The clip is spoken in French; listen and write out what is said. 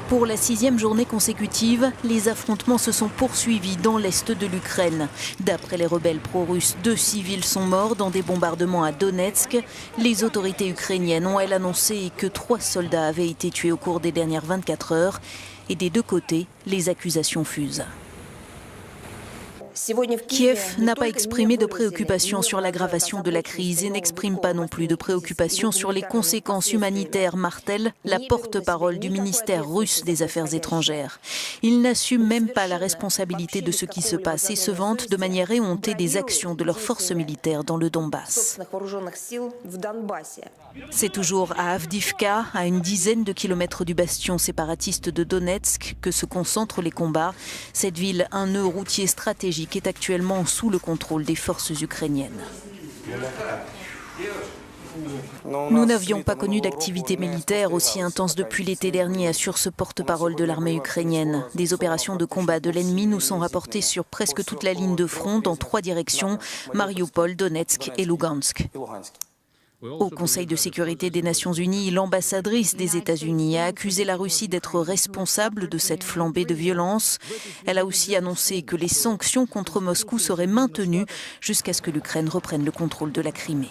Pour la 6e journée consécutive, les affrontements se sont poursuivis dans l'est de l'Ukraine. D'après les rebelles pro-russes, 2 civils sont morts dans des bombardements à Donetsk. Les autorités ukrainiennes ont, elles, annoncé que 3 soldats avaient été tués au cours des dernières 24 heures. Et des deux côtés, les accusations fusent. Kiev n'a pas exprimé de préoccupation sur l'aggravation de la crise et n'exprime pas non plus de préoccupation sur les conséquences humanitaires, martèle la porte-parole du ministère russe des Affaires étrangères. Il n'assume même pas la responsabilité de ce qui se passe et se vante de manière éhontée des actions de leurs forces militaires dans le Donbass. C'est toujours à Avdiivka, à une dizaine de kilomètres du bastion séparatiste de Donetsk, que se concentrent les combats. Cette ville, un nœud routier stratégique, est actuellement sous le contrôle des forces ukrainiennes. Nous n'avions pas connu d'activité militaire aussi intense depuis l'été dernier, assure ce porte-parole de l'armée ukrainienne. Des opérations de combat de l'ennemi nous sont rapportées sur presque toute la ligne de front dans 3 directions, Mariupol, Donetsk et Lugansk. Au Conseil de sécurité des Nations Unies, l'ambassadrice des États-Unis a accusé la Russie d'être responsable de cette flambée de violence. Elle a aussi annoncé que les sanctions contre Moscou seraient maintenues jusqu'à ce que l'Ukraine reprenne le contrôle de la Crimée.